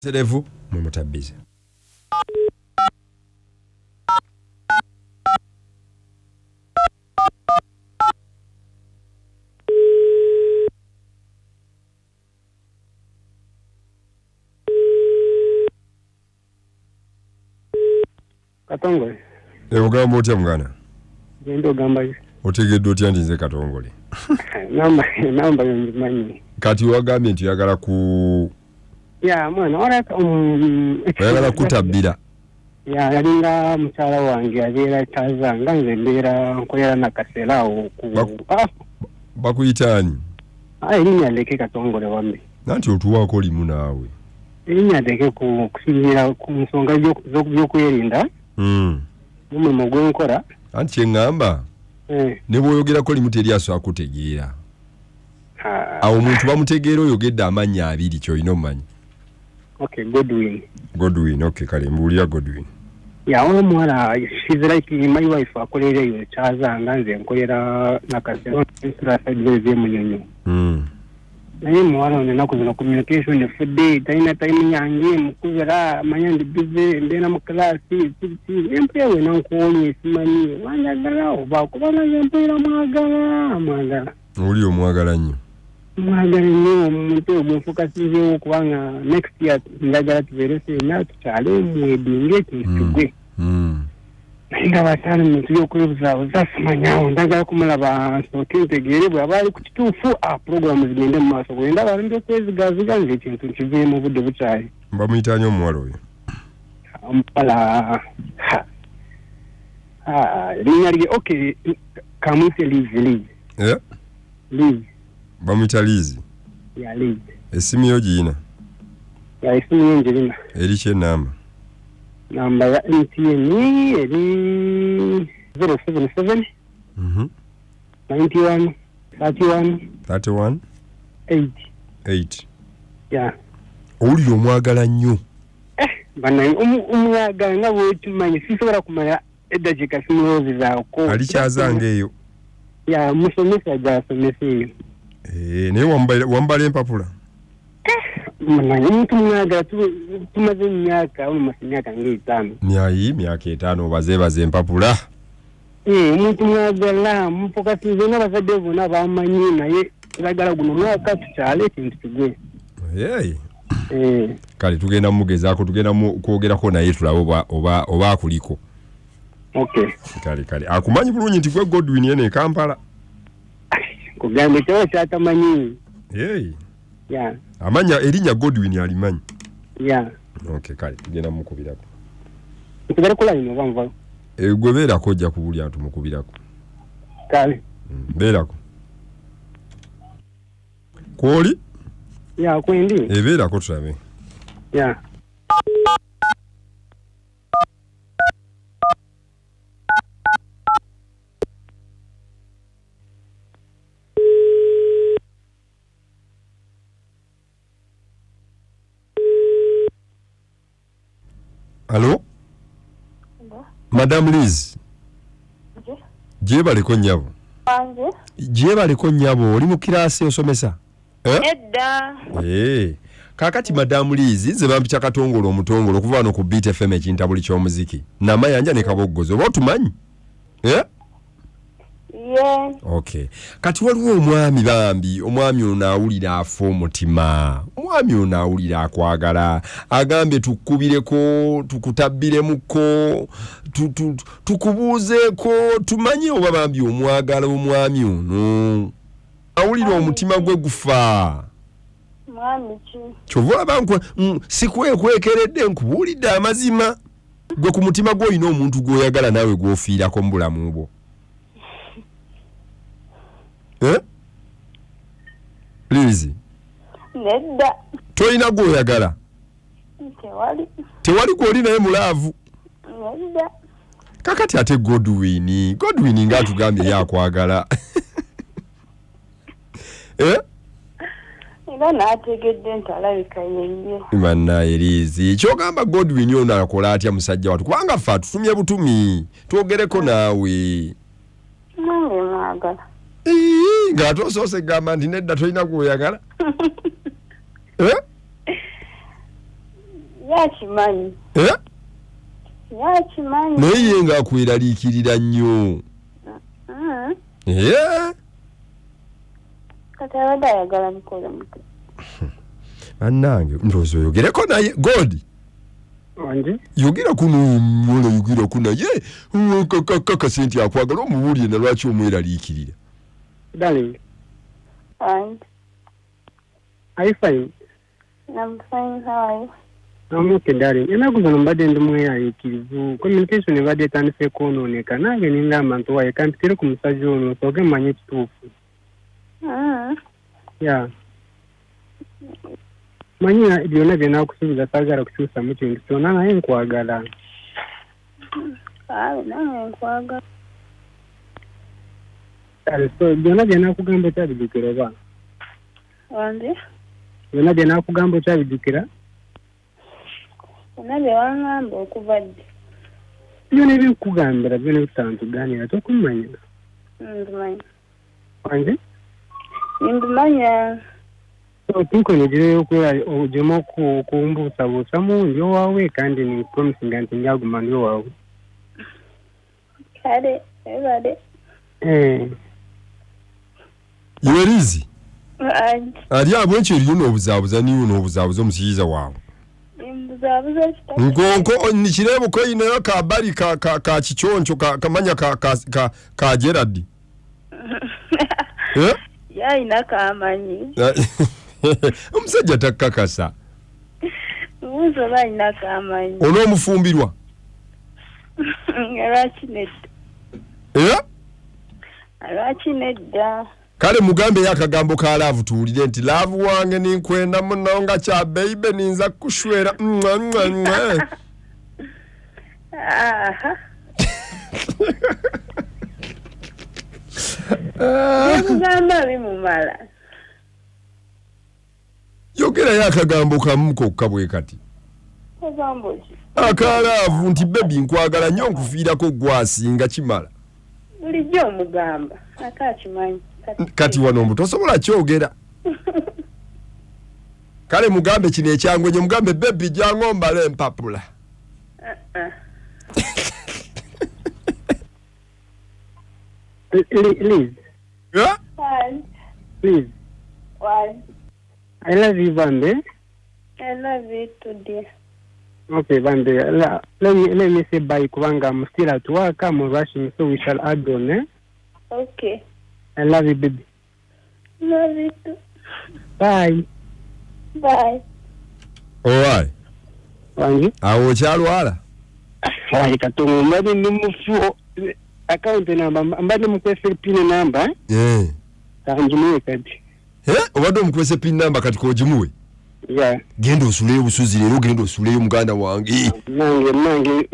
Serevu mwe mutabbize. Katongole. Ogamba otya mugana? Gendo gamba. Otegedde otya ndinze Katongole? Namba yonjimanyi. Kati wagambye nti oyagala ku mwana oyagala kutabbira. Yalinga mukyala wange abeera kyazanga nze mbeera nkolera nakasera awo bakuyitaani? Erinnya ndeke Katongole wambi. Nanti otuwaako limu naawe. Erinnya ndeke kusinziira ku nsonga z'okwerinda. Mulimu gwenkola. Anti kyeŋŋamba ne bw'oyogerako limu teri asobola kutegeera. Awo omuntu bamutegeera oyogedde amannya abiri ky'olina omumanyi. Okay, Godwin, okay, kale mbuulira Godwin. Ono muwala, she's like my wife akolera eyo kyazanga nze nkolera nakasera nsula saidezi emunyonyo. Naye muwala ono ennaku zino communication efudde talina time yange mukubira manya ndi busy mbeera mu claasi empeewe nankuwonye simanyi wanjagala oba kubanga nze mpeera mwagala. Oli omwagala nnyo. Mwagala nnyo omuntu ogwenfokasizeewo kubanga next year njagala tubeere ffenna tukyale mwedinga ekintu kigwe. Naye nga bakyala muntu y'okwebuzaabuza simanyaawo ndagala kumulaba nsooke ntegeere bw'aba ali ku kituufu puroguramu zigende mu maaso bwe ndaba alindi okwezigaziga ng'ekintu kiveemu obudde bukyali. Bamuyitaani omuwala oyo? Omuwala linnya lye okay kamuyise Liz. Liz. Bamuyita Liz? Liz. Essimu yo giyina? Essimu yo ngirina. Eri ki ennamba? Namba ya MTN eri 077 91 31 8. Owulira omwagala nnyo. Banaye omwagala nga bwekimanyi sisobola kumanya eddakiika simulowoozezzaako. Ali kyazanga eyo? Musomesa gy'asomesa eyo. Naye wambala empapula? Omuntu mwagala tumaze emyaka nga 5. Myaka 5 obazeebaze empapula? Omuntu mwagala mufokasize n'abazadde bonna bamanyi naye twagala guno mwaka tukyale ekintu kigwe. Kale tugenda mugezaako tugenda kwogerako naye tulabe oba akuliko. Okay. Kale akumanyi bulungi nti gwe Godwin yene e Kampala? Kugambe kyo kyatamanyi. Amanya erinnya Godwin alimanyi? Okay, kale tugenda mukubirako. Tugenda kulaino bamva. Gwe beerako ojja kubulya nti mukubirako. Kale. Beerako. Kwoli? Kwendi. Beerako tulabe. Allô? Madame Liz. Jebaleko nnyabo. Jebaleko nnyabo oli mu kiraasi osomesa? Edda. Kakati Madame Liz nze bampita Katongole omutongole okuva wano ku Beat FM ekintabuli ky'omuziki. Namayanja ne kaboggozi oba otumanyi? Okay. Kati waliwo omwami bambi, omwami ono awulira afa omutima. Omwami ono awulira akwagala. Agambye tukubireko, tukutabbiremuko, tukubuuzeeko, tumanye oba bambi omwagala omwami ono. Awulira omutima gwe gufa. Mwami ki? Kyova olaba sikwekwekeredde nkubuulidde amazima. Gwe ku mutima gw'olina omuntu gw'oyagala naawe gw'ofiirako mu bulamu bwo. Liz. Nedda. Toyina gw'oyagala? Tewali gw'oli naye mulaavu? Nedda. Kakati ate Godwin nga atugambye yakwagala. Era n'ategedde nti alabika yenye. Bannaye Liz. Kyogamba Godwin ono akola atya musajja watu? Kubanga ffe atutumye butumi. Twogereko naawe. Nange mwagala. Ng'ate osoose gamba nti nedda tolina gw'oyagala? Yakimanyi. Yakimanyi. Naye nga akweralikirira nnyo. Kati abadde ayagala mukole muto. Annange ndowooza oyogereko naye Godi. Wanje? Yogera kuno mwola yogera kuna ye kakasa nti akwagala omubuulire na lwaki omweraliikirira. Darling. And are you fine? I'm fine. How are you? I'm okay, darling. Enaku zino mbadde ndi mweralikirivu. Communication ebadde etandise kwonooneka. Nange ninga amantu waye kampitere ku musajja ono osooke mmanye ekituufu. Yeah. Manya byonna bye naakusuubiza saagala kukyusa mu kintu kyonna naye nkwagala. Nange nkwagala. So byonna bye naakugamba okyabijjukira oba? Wanje? Byonna bye naakugamba okyabijjukira? Byonna bye wangamba okuva ddi? Byonna ebyokugambira byonna ebitutantuganira tokumanya. Mbimanya. Wanje? Mbimanya. So tunkonegereyo ojemu okumbuusabuusa mu ndi owaawe kandi ni promisinga nti njaguma ndi owaawe. Kale, ebade. Yerizi. Ali abwenki eriyo n'obuzaabuza niyo n'obuzaabuza omusiyiza waawe. Mbuzaabuza kitaki. Nkonko nikireebuko inayo kabali ka kikyonco kamanya ka Gerard. Yayina kamanyi. Omusajja takakasa. Muzo bayina kamanyi. Onoomufumbirwa. Lwaki nedda. Lwaki nedda. Kale mugambe y'akagambo ka laavu tuwulire nti laavu wange ninkwenda muno nga kya baby ninza kushwera. Mugamba bimumala. Yogera y'akagambo kamu kokka bwe kati. Kagambo ki? Akalaavu nti baby nkwagala nnyo nkufiirako gwasinga kimala. Bulijjo omugamba akakimanyi. Kati wano mbu tosobola kyogera. Kale mugambe kino ekyangwe nye mugambe baby jangu ombale empapula. Liz. Yeah? Please. Why? I love you, Bande. I love you too, dear. Okay, Bande. Let me say bye, Kubanga. I'm still at work. I'm rushing, so we shall add on, eh? Okay. I love you, baby. Love you too. Bye. Bye. Alright. Wangi? Awo kyalwala. Wangi katongo mbadi ndi mufu account number mbadi mukwese pin number. Kanjimuwe kati. Obadde omukwese pin number kati kojimuwe. Yeah. Genda osuleyo busuzi leero genda osuleyo muganda wange. Nange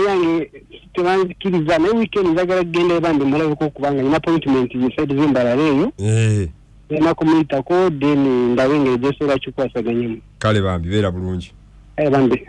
yange tebanzikiriza naye weekend njagala genda ebandi mulabeko kubanga ina appointment inside zimbala leyo. Ena kumita ko then ndawenge jesera chukwasaganyemu. Kale bambi beera bulungi. Bambi.